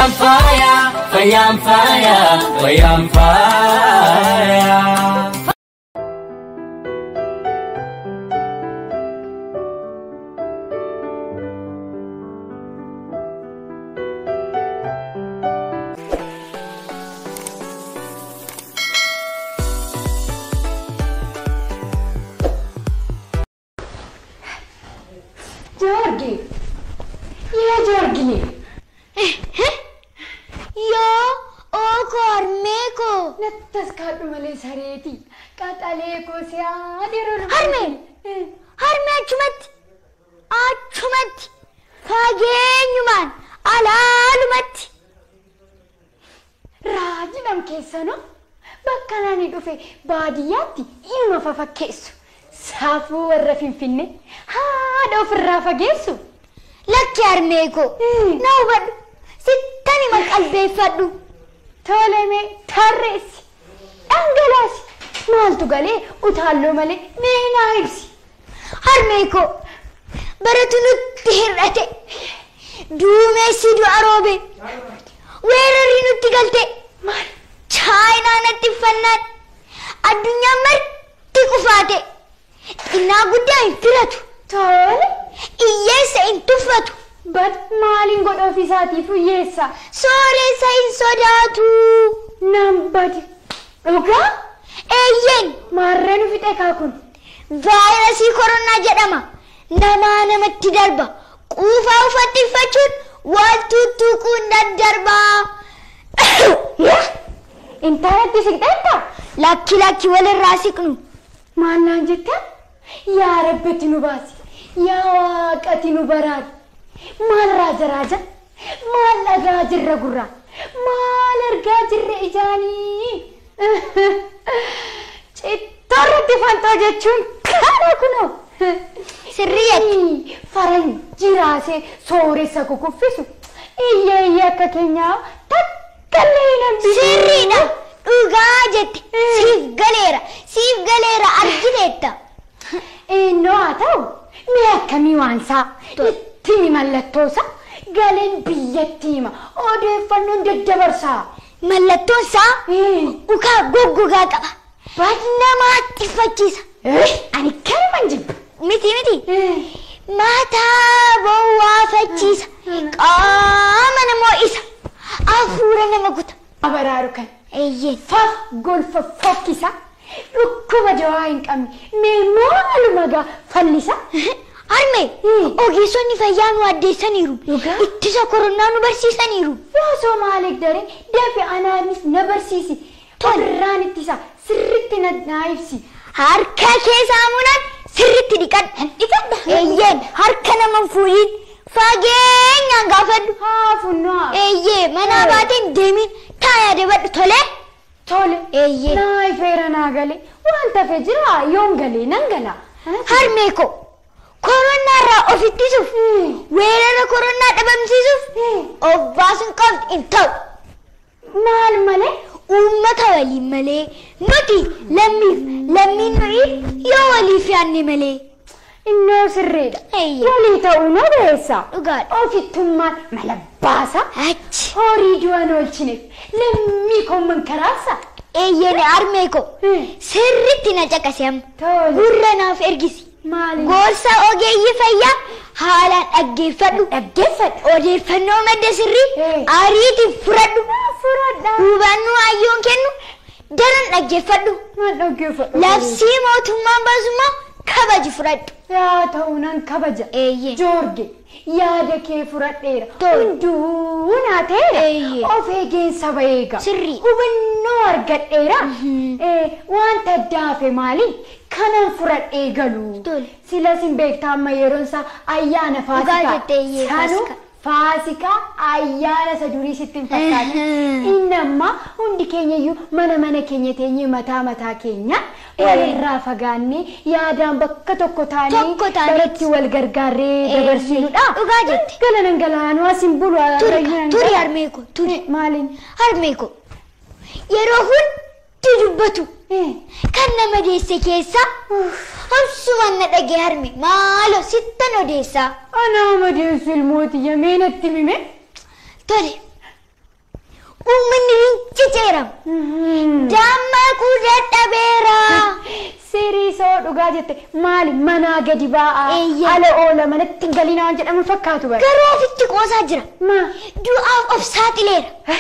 Fire, fire, fire. Georgie, yeah, Georgie. Yo, Cormeco. Let's cut Malay Sareti. Cataleco, Sia, Harme, Chumet, Chumet, Fagenuman, Alalumet. Rajinam Kesano, Bacanani Dufe, Badiati, Ilma Fafa Kesu. Safu warra Finfinne haadha ofirraa fageessu lakki Harmeeko na hubadhu sittani maqalbeeffadhu toleme tarreessi dhangalaasi maaltu galee utaalloo malee mee naa ibsi Harmeeko baratu nutti hir'ate duumessi du'a roobe weerarri nutti galte maal chaayinaa natti uffannaan addunyaa marti kufaate Inaa guddaa hin filatu. Tole. Iyyeessa hin tuffatu. Bad maaliin godha ofiisaatiif hiyyeessa? Sooressa hin sodaatu. Nambadi. Dhugaa? Eeyyeen. Maarreen fixe kaakun. Vaayirasii koronaa jedhama. Namaa namatti darba. Quufaa uffattifachuun waltuttuquun daddarba. Intarneetti siqxeetta? Lakki walirraa siqnu. Maallaan jetta? Yaa Rabbitti nu baasi. Yaa Waaqatti nu baraari. Maal raaja? Maal dhagaa jirra gurraa? Maal argaa jirra ijaanii? Cittoorratti fantoo jechuun kaadha kunoo. Sirriyetti. Faranji raasee sooressa kukuffisu. Iyya akka keenyaa takkallee hin hambisu. Sirriidha. Dhugaa jette. Siif galeera argiteetta. Eenyoo haa ta'u mee akkamii waansaa ittiin mallattoosa galeen biyyatti hima odeeffannoon daddabarsaa. Mallattoonsaa ukaa goggogaa qaba. Namaatti fakkiisa. Ani kanuman jibba. Miti. Mataa bowwaafachiisa. Qaama namoo isa. Hafuura nama guta. Abaraaru kan. Eeyyee. Faf golfa fokkisa. Dhukkuba jawaa hin qabne. Mee maaluma gaa fallisa? Harmee ogeessonni fayyaa nu addeessaniiru. Ittisa koronaa nu barsiisaniiru. Yoosoo maaliif daree dafe anaanis na barsiisi. Irraan ittisa sirriitti naa ibsi. Harka kee saamunaan sirriitti dhiqadha. Dhiqadha. Eeyyeen harka nama fuudhiin fageenyaan gaafadhu. Haafunnaa. Eeyyee manaa baateen deemiin taa'ee dabadhu tolee. Tole. Eeyyee. Naa ifeera naa galee waan tafe jira yoon galee nan gala. Harmeeko koronaa irraa of ittisuuf weerara koronaa dhabamsiisuuf obbaasuun qabdi hin ta'u. Maal malee? Uummata waliin malee nuti lammiin nuyi yoo waliif yaadne malee. Innoo sirriidha. Walii ta'uu na beessa. Dhugaadha. Ofittummaan mala baasa. Achi. Horii du'an oolchineef lammii koomman karaasa. Eeyyeen Harmeeko sirriitti na caqase amma. Tole. Gurra naaf ergisi. Maali? Gorsa ogeeyyii fayyaa haalaan dhaggeeffadhu. Odeeffannoo madda sirrii ariitiif fudhadhu. Hubannoo hayyoon kennu daran dhaggeeffadhu. Maal dhaggeeffadhu? Labsii mootummaan baasummaa kabaji fudhadhu. Yaa ta'uu nan kabaja. Eeyyee. Joorge yaada kee fudhadheera. Tole. Hunduu naa ta'eera. Eeyyee. Of eegeensa baheega. Sirrii. Hubannoo argadheera. Wanta daafe maali? Kanan fudhadhee galu. Tole. Silas hin beektaa amma yeroon isaa ayyaana faasikaa. Dhugaa jettee eeyyee faasikaa. Faasikaa ayyaana isa durii sitti hin fakkaatu. Inni amma hundi keenyayyuu mana keenya teenyee mataa keenya walirraa fagaannee yaadaan bakka tokko taanee baratti wal gargaarree dabarsiinudha. Dhugaa jette. Galanan galaanuu asin bulu. Turi Harmeeko turi. Maaliin? Harmeeko yeroo hundi dubbatu kan nama deesse keessa obsumaan na dhagee Harme maaloo sittan odeessaa. Anaa madeessu ilmooti yameenatti mime. Tole Dammaquu dadhabeera. Sirisoo dhugaa jette maali manaa gadi ba'aa ala oola manatti galinaan jedhamu fakkaatu bara. Garuu ofitti qoosaa jira. Du'aaf of saaxileera.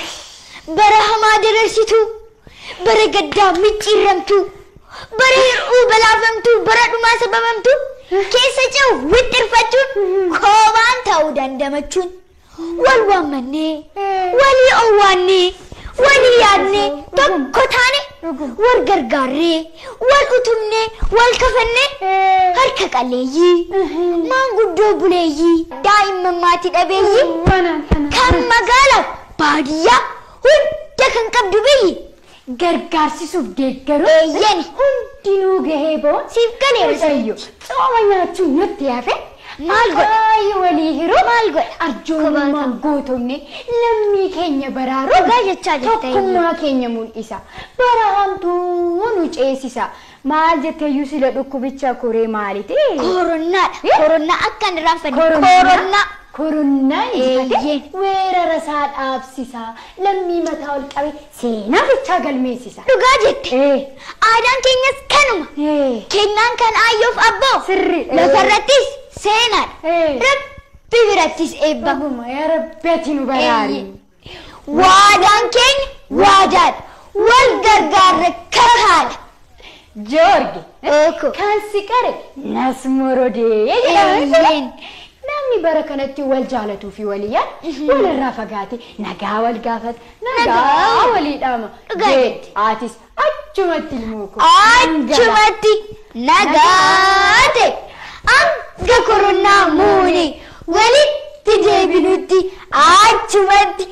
Bara hamaa dararsitu, bara gaddaa micciirramtu, bara hir'uu balaafamtu, bara dhumaa sababamtu, keessa ce'u wixxirfachuun koobaan ta'uu dandamachuun wal waammannee, walii owwaannee, walii yaadnee, tokko taane, wal gargaarree, wal utumnee, wal kafannee, harka qaleeyyii, maanguddoo buleeyyii, daa'imman maatii dhabeeyyii, kan magaalaa baadiyyaa hunda kan qabdu biyyi. Gargaarsisuuf deeggaruu Eeyyani. hundinuu gahee boon Siif galeera. Sayyo sooma nyaachuun nutti hafe Maal godha? Ay walii hiroo Maal godha? arjoomummaan gootonni lammii keenya baraaruu Dhugaa jechaa jirta tokkummaa keenya mul'isa bara hamtuu nu ceesisa maal jetteeyyuu sila dhukkubicha koree maaliti? Koronnaadha. Koronnaa akkan irraanfanne. Koronnaa. Koronnaa Eeyyeen. weerara isaa dhaabsisa lammii mataa ol qabe seenaa fichaa galmeessisa. Dhugaa jette. Aadaan keenyas kanuma. Kennaan kan aayyoof abboo. Sirri. Lafarrattis seenaadha. Rabbi birattis eebba. Baguma yaa rabbi ati nu baraari. Waadaan keenya waadaadha. Wal gargaarra kakaadha. Joorge. Ooko. Kan si qare nas morodee. Eeyyeen. Namni bara kanatti wal jaalatuu fi waliyyaa walirraa fagaate nagaa wal gaafata nagaa walii dhaama. Jeetti atis achumatti ilmoo koo. Achumatti nagaate hanga koronnaa muune walitti deebinutti achumatti.